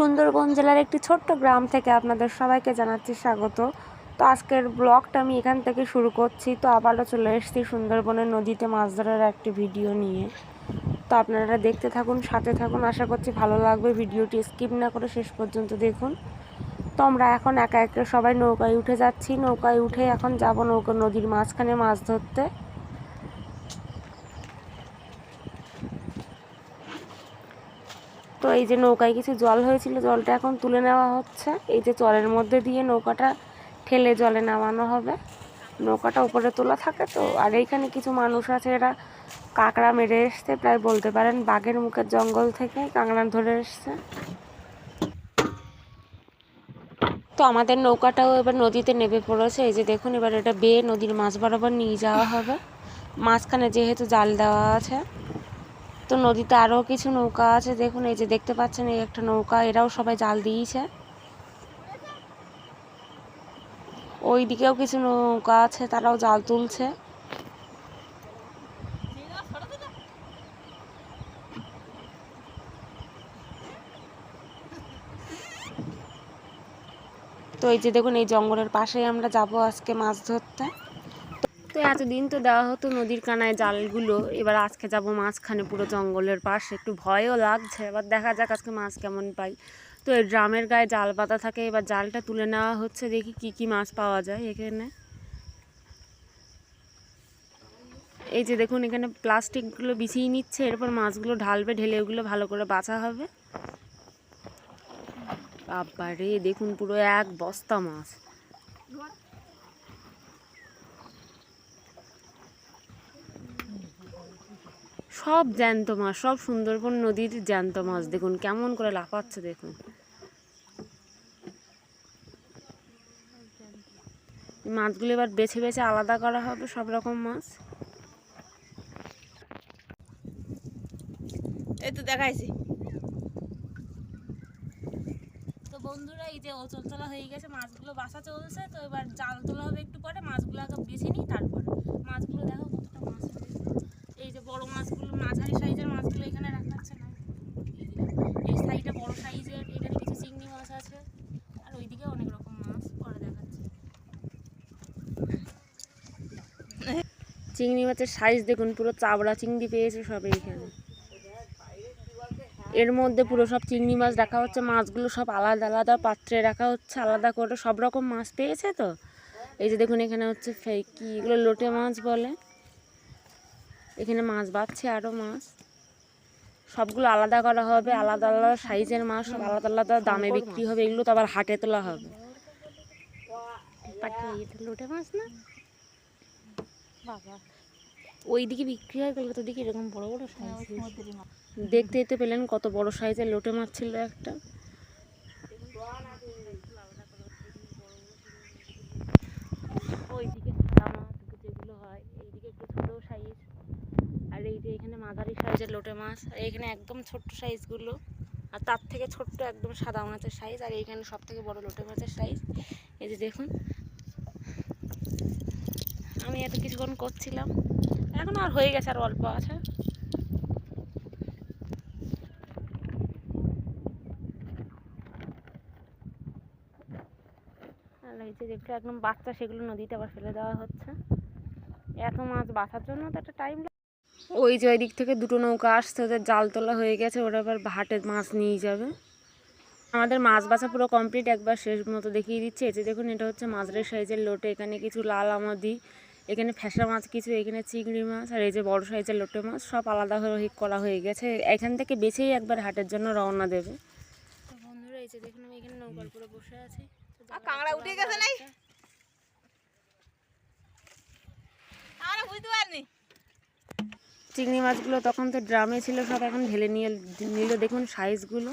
সুন্দরবন জেলার একটি ছোট্ট গ্রাম থেকে আপনাদের সবাইকে জানাচ্ছি স্বাগত। তো আজকের ব্লগটা আমি এখান থেকে শুরু করছি। তো আবারও চলে এসেছি সুন্দরবনের নদীতে মাছ ধরার একটি ভিডিও নিয়ে। তো আপনারা দেখতে থাকুন, সাথে থাকুন, আশা করছি ভালো লাগবে। ভিডিওটি স্কিপ না করে শেষ পর্যন্ত দেখুন। তো আমরা এখন একা একা সবাই নৌকায় উঠে যাচ্ছি। নৌকায় উঠে এখন যাব নদীর মাঝখানে মাছ ধরতে। তো এই যে নৌকায় কিছু জল হয়েছিল, জলটা এখন তুলে নেওয়া হচ্ছে। এই যে জলের মধ্যে দিয়ে নৌকাটা ঠেলে জলে নামানো হবে। নৌকাটা উপরে তোলা থাকে তো। আর এইখানে কিছু মানুষ আছে, এরা কাঁকড়া মেরে এসছে, প্রায় বলতে পারেন বাঘের মুখের জঙ্গল থেকে কাঁকড়া ধরে এসছে। তো আমাদের নৌকাটাও এবার নদীতে নেমে পড়েছে। এই যে দেখুন, এবার এটা বেয়ে নদীর মাছ বরাবর নিয়ে যাওয়া হবে। মাঝখানে যেহেতু জাল দেওয়া আছে, তো নদীতে আরও কিছু নৌকা আছে। দেখুন, এই যে দেখতে পাচ্ছেন, এই একটা নৌকা, এরাও সবাই জাল দিয়েছে। ওই দিকেও কিছু নৌকা আছে, তারাও জাল তুলছে। তো এই যে দেখুন, এই জঙ্গলের পাশেই আমরা যাব আজকে মাছ ধরতে। তো এতদিন তো দেওয়া হতো নদীর কানায় জালগুলো, এবার আজকে যাব মাঝখানে পুরো জঙ্গলের পাশে। একটু ভয়ও লাগছে, এবার দেখা যাক আজকে মাছ কেমন পাই। তো এই ড্রামের গায়ে জাল পাতা থাকে, এবার জালটা তুলে নেওয়া হচ্ছে, দেখি কি কি মাছ পাওয়া যায় এখানে। এই যে দেখুন, এখানে প্লাস্টিকগুলো বিছিয়ে নিচ্ছে, এরপর মাছগুলো ঢালবে, ঢেলে ওগুলো ভালো করে বাছা হবে। বাবারে, দেখুন পুরো এক বস্তা মাছ। সব জ্যান্ত মাছ, সব সুন্দরবন নদীর জ্যান্ত মাছ। দেখুন কেমন করে লাফাচ্ছে, দেখুন। মাছগুলো এবার বেছে বেছে আলাদা করা হবে, সব রকম মাছ। এই তো দেখাইছি। তো বন্ধুরা, এই যে ওচল তোলা হয়ে গেছে, মাছগুলো বাসা চলছে। তো এবার জাল তোলা হবে একটু পরে। মাছগুলো আগে বেছে নিই, তারপরে মাছগুলো দেখো কতটা মাছ হয়েছে। এই যে বড় মাছগুলো, মাঝারি সাইজের মাছগুলো এখানে রাখা আছে না, এই সাইডে বড় সাইজের, এখানে কিছু চিংড়ি মাছ আছে, আর ওইদিকে অনেক রকম মাছ পরে দেখাচ্ছে। চিংড়ি মাছের সাইজ দেখুন, পুরো চাবড়া চিংড়ি পেয়েছে সব এইখানে। এর মধ্যে পুরো সব চিংড়ি মাছ রাখা হচ্ছে। মাছগুলো সব আলাদা আলাদা পাত্রে রাখা হচ্ছে, আলাদা করে। সব রকম মাছ পেয়েছে তো। এই যে দেখুন, এখানে হচ্ছে কি এগুলো লোটে মাছ বলে। এখানে মাছ বাচ্ছে, আরও মাছ। সবগুলো আলাদা করা হবে, আলাদা আলাদা সাইজের মাছ, সব আলাদা আলাদা দামে বিক্রি হবে। এগুলো তো আবার হাটে তোলা হবে। লোটে মাছ না বাবা, ওইদিকে বিক্রি হয় গেলো, তো দেখি এরকম বড় বড় সাইজ। দেখতেই তো পেলেন কত বড় সাইজের লোটে মাছ ছিল একটা। ওইদিকে সাদা মাছ যেগুলো হয়, এইদিকে একটু ছোটো সাইজ। আর এই যে এখানে মাঝারি সাইজের লোটে মাছ, আর এইখানে একদম ছোট্ট সাইজগুলো, আর তার থেকে ছোট্ট একদম সাদা মাছের সাইজ। আর এইখানে সব থেকে বড় লোটে মাছের সাইজ। এই যে দেখুন, আমি এত কিছুক্ষণ করছিলাম, এখন আর হয়ে গেছে, আর অল্প আছে। আর এই যে যেগুলো একদম বাচ্চা, সেগুলো নদীতে আবার ফেলে দেওয়া হচ্ছে। এত মাছ বাছার জন্য তো একটা টাইম। ওই যে ওই দিক থেকে দুটো নৌকা আসছে, ওদের জাল তোলা হয়ে গেছে, ওরা আবার হাটে মাছ নিয়ে যাবে। আমাদের মাছ বাছা পুরো কমপ্লিট, একবার শেষ মতো দেখিয়ে দিচ্ছে। এই যে দেখুন, এটা হচ্ছে মাঝারি সাইজের লোটে। এখানে কিছু লাল আমাদি, এখানে ফ্যাসা মাছ কিছু, এখানে চিংড়ি মাছ, আর এই যে বড় সাইজের লোটে মাছ, সব আলাদা করা হয়ে গেছে। এখান থেকে বেছেই একবার হাটের জন্য রওনা দেবে। তো বন্ধুরা, এই যে দেখুন, আমি এখানে নৌকার উপরে বসে আছি। কাঁকড়া উঠে গেছে নাই, আমরা বুঝতে পারিনি। চিংড়ি মাছগুলো তখন তো ড্রামে ছিল, সব এখন ঢেলে নিল। দেখুন সাইজগুলো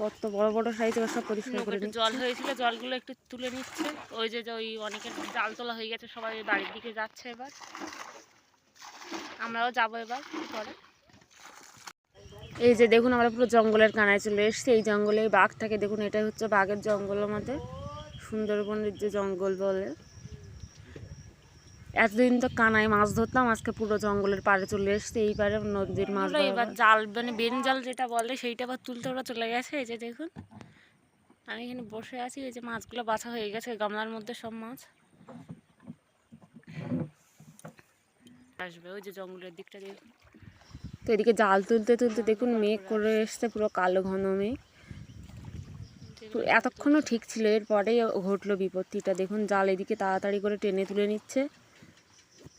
কত বড় বড় সাইজ, ওর সব পরিষ্কার করে নিচ্ছে। জল হয়েছিল, জলগুলো একটু তুলে নিচ্ছে। ওই যে ওই অনেকের জাল তোলা হয়ে গেছে, সবাই বাড়ির দিকে যাচ্ছে। এবার আমরাও যাবো এবার পরে। এই যে দেখুন, আমরা পুরো জঙ্গলের কানায় চলে এসেছি। এই জঙ্গলে বাঘ থাকে। দেখুন, এটা হচ্ছে বাঘের জঙ্গল, আমাদের সুন্দরবনের যে জঙ্গল বলে। এতদিন তো কানায় মাছ ধরতাম, আজকে পুরো জঙ্গলের পাড়ে চলে এসেছি। এই পাড়ে নদীর মাছ। এবার জাল, মানে বেন জাল যেটা বলে, সেইটা আবার তুলতে ওরা চলে গেছে। এই যে দেখুন, আমি এখানে বসে আছি, ওই যে মাছগুলো বাছা হয়ে গেছে গামলার মধ্যে, সব মাছ আসবে ওই যে জঙ্গলের দিকটা দিয়ে। তো এদিকে জাল তুলতে তুলতে দেখুন মেঘ করে এসছে, পুরো কালো ঘন মেঘ। এতক্ষণও ঠিক ছিল, এরপরেই ঘটলো বিপত্তিটা। দেখুন জাল এদিকে তাড়াতাড়ি করে টেনে তুলে নিচ্ছে।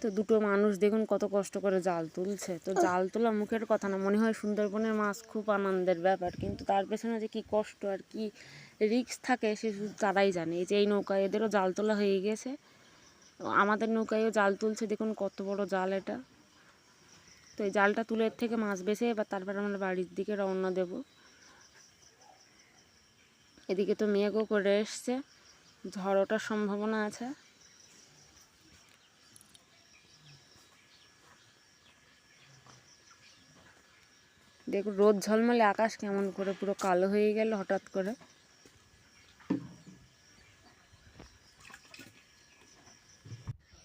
তো দুটো মানুষ দেখুন কত কষ্ট করে জাল তুলছে। তো জাল তোলা মুখের কথা না, মনে হয় সুন্দরবনের মাছ খুব আনন্দের ব্যাপার, কিন্তু তার পেছনে যে কি কষ্ট আর কি রিস্ক থাকে সে শুধু তারাই জানে। এই যে এই নৌকায় এদেরও জাল তোলা হয়ে গেছে, আমাদের নৌকায়ও জাল তুলছে, দেখুন কত বড় জাল এটা। তো এই জালটা তুলে এর থেকে মাছ বেছে এবার তারপর আমরা বাড়ির দিকে রওনা দেব। এদিকে তো মেঘও করে এসছে, ঝড় ওঠার সম্ভাবনা আছে। দেখুন রোদ ঝলমলে আকাশ কেমন করে পুরো কালো হয়ে গেল হঠাৎ করে।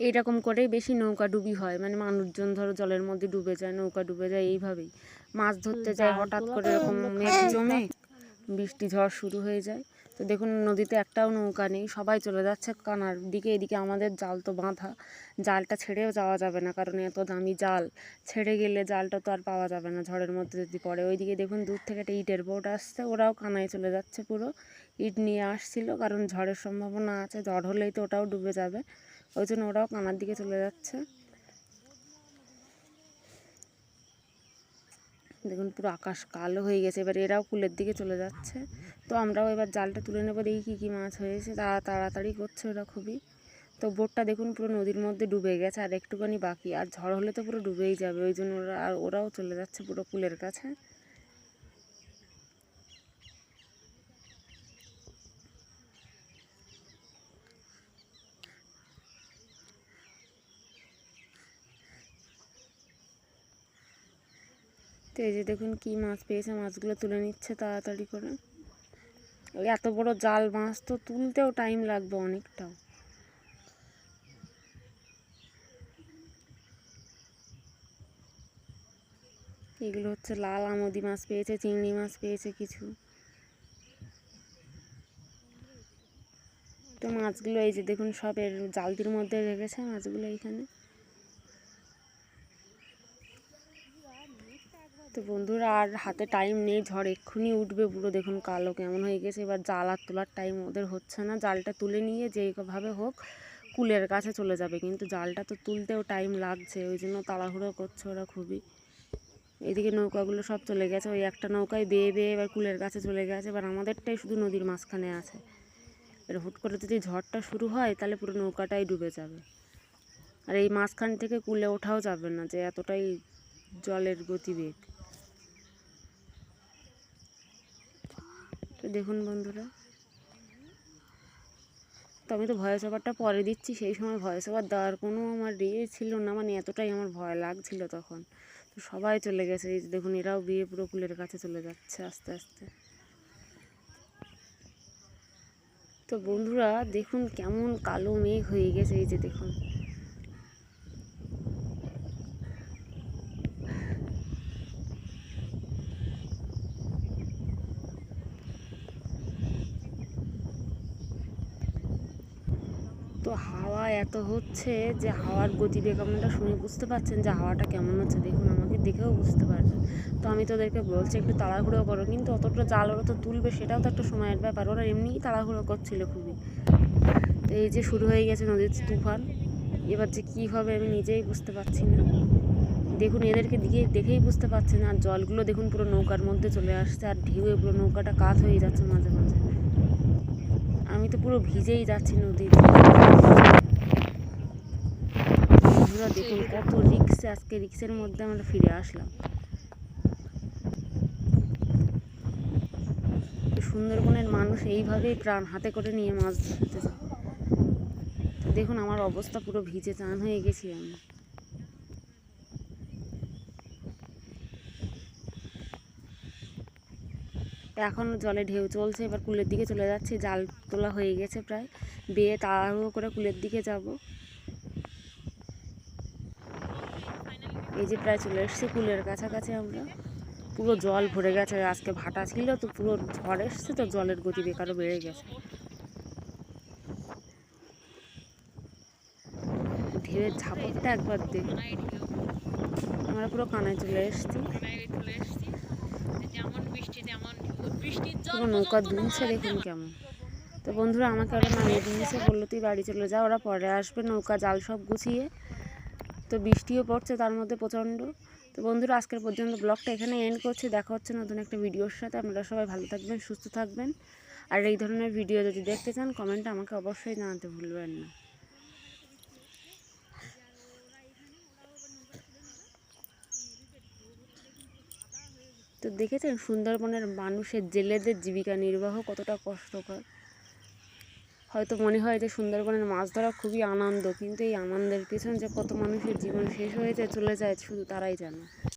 এইরকম করেই বেশি নৌকা ডুবি হয়, মানে মানুষজন ধরো জলের মধ্যে ডুবে যায়, নৌকা ডুবে যায়, এইভাবেই মাছ ধরতে যায় হঠাৎ করে এরকম মেঘ জমে বৃষ্টি ঝড় শুরু হয়ে যায়। তো দেখুন নদীতে একটাও নৌকা নেই, সবাই চলে যাচ্ছে কানার দিকে। এদিকে আমাদের জাল তো বাঁধা, জালটা ছেড়েও যাওয়া যাবে না, কারণ এত দামি জাল, ছেড়ে গেলে জালটা তো আর পাওয়া যাবে না ঝড়ের মধ্যে যদি পড়ে। ওইদিকে দেখুন দূর থেকে একটা ইটের বোট আসছে, ওরাও কানায় চলে যাচ্ছে, পুরো ইট নিয়ে আসছিল, কারণ ঝড়ের সম্ভাবনা আছে, ঝড় হলেই তো ওটাও ডুবে যাবে, ওই জন্য ওরাও কানার দিকে চলে যাচ্ছে। দেখুন পুরো আকাশ কালো হয়ে গেছে, এবার এরাও কুলের দিকে চলে যাচ্ছে। তো আমরাও এবার জালটা তুলে নেবো, দেখি কী কী মাছ হয়েছে। তাড়াতাড়ি করছে ওরা খুবই। তো বোটটা দেখুন পুরো নদীর মধ্যে ডুবে গেছে, আর একটুখানি বাকি, আর ঝড় হলে তো পুরো ডুবেই যাবে, ওই জন্য ওরাও চলে যাচ্ছে পুরো কুলের কাছে। তো এই যে দেখুন কি মাছ পেয়েছে, মাছগুলো তুলে নিচ্ছে তাড়াতাড়ি করে। ওই এত বড় জাল মাছ তো তুলতেও টাইম লাগবে অনেকটাও। এগুলো হচ্ছে লাল আমোদি মাছ পেয়েছে, চিংড়ি মাছ পেয়েছে কিছু। তো মাছগুলো এই যে দেখুন সব এর জালতির মধ্যে রেখেছে মাছগুলো এইখানে। তো বন্ধুরা আর হাতে টাইম নেই, ঝড় এক্ষুনি উঠবে পুরো, দেখুন কালো কেমন হয়ে গেছে। এবার জাল আর তোলার টাইম ওদের হচ্ছে না, জালটা তুলে নিয়ে যেভাবে হোক কুলের কাছে চলে যাবে, কিন্তু জালটা তো তুলতেও টাইম লাগছে, ওই জন্য তাড়াহুড়ো করছে ওরা খুবই। এদিকে নৌকাগুলো সব চলে গেছে, ওই একটা নৌকায় বেয়ে বেয়ে এবার কুলের কাছে চলে গেছে, এবার আমাদেরটাই শুধু নদীর মাঝখানে আছে। এবার হুট করে যদি ঝড়টা শুরু হয় তাহলে পুরো নৌকাটাই ডুবে যাবে, আর এই মাঝখান থেকে কুলে ওঠাও যাবে না, যে এতটাই জলের গতিবেগ। তো দেখুন বন্ধুরা, তো আমি তো ভয়েস ওভারটা পরে দিচ্ছি, সেই সময় ভয়েস ওভার দেওয়ার কোনো আমার ছিল না, মানে এতটাই আমার ভয় লাগছিল তখন। তো সবাই চলে গেছে, এই দেখুন এরাও বিয়ে পুরো কুলের কাছে চলে যাচ্ছে আস্তে আস্তে। তো বন্ধুরা দেখুন কেমন কালো মেঘ হয়ে গেছে, এই যে দেখুন। তো হাওয়া এত হচ্ছে যে হাওয়ার গতিবেগ আপনারা শুনে বুঝতে পারছেন যে হাওয়াটা কেমন হচ্ছে, দেখুন আমাকে দেখেও বুঝতে পারবেন। তো আমি তো ওদেরকে বলছি একটু তাড়াহুড়ো করো, কিন্তু অতটা জাল ওরা তো তুলবে, সেটাও তো একটা সময়ের ব্যাপার, ওরা এমনিই তাড়াহুড়ো করছিল খুবই। তো এই যে শুরু হয়ে গেছে নদীর তুফান, এবার যে কী হবে আমি নিজেই বুঝতে পারছি না। দেখুন এদেরকে দেখেই বুঝতে পারছি না, আর জলগুলো দেখুন পুরো নৌকার মধ্যে চলে আসছে, আর ঢেউয়ে পুরো নৌকাটা কাত হয়ে যাচ্ছে মাঝে মাঝে, আমি তো পুরো ভিজেই যাচ্ছি নদীর। বন্ধুরা দেখুন কত রিক্স, আজকে রিক্সের মধ্যে আমরা ফিরে আসলাম। সুন্দরবনের মানুষ এইভাবেই প্রাণ হাতে করে নিয়ে মাছ ধরতে যায়। দেখুন আমার অবস্থা পুরো ভিজে চান হয়ে গেছি আমি। এখনও জলে ঢেউ চলছে, এবার কুলের দিকে চলে যাচ্ছি, জাল তোলা হয়ে গেছে প্রায়, বেয়ে তাড়াহুড়ো করে কুলের দিকে যাব। এই যে প্রায় চলে এসেছি কুলের কাছাকাছি আমরা। পুরো জল ভরে গেছে। আজকে ভাটা ছিল তো পুরো ঝড় এসছে তো জলের গতি বেকারও বেড়ে গেছে। ঢেউয়ের ঝাপটটা একবার দেখ, আমরা পুরো কানায় চলে এসেছি। পুরো নৌকা দুলছে, দেখুন কেমন। তো বন্ধুরা আমাকে ওরা নামিয়ে দিয়েছে, বললো তুই বাড়ি চলে যা, ওরা পরে আসবে নৌকা জাল সব গুছিয়ে। তো বৃষ্টিও পড়ছে তার মধ্যে প্রচণ্ড। তো বন্ধুরা আজকের পর্যন্ত ব্লগটা এখানে এন্ড করছি। দেখা হচ্ছে নতুন একটা ভিডিওর সাথে। আপনারা সবাই ভালো থাকবেন, সুস্থ থাকবেন। আর এই ধরনের ভিডিও যদি দেখতে চান কমেন্টে আমাকে অবশ্যই জানাতে ভুলবেন না। তো দেখেছেন সুন্দরবনের মানুষের, জেলেদের জীবিকা নির্বাহ কতটা কষ্টকর। হয়তো মনে হয় যে সুন্দরবনের মাছ ধরা খুবই আনন্দ, কিন্তু এই আনন্দের পিছনে যে কত মানুষের জীবন শেষ হয়েছে, চলে যায়, শুধু তারাই জানে।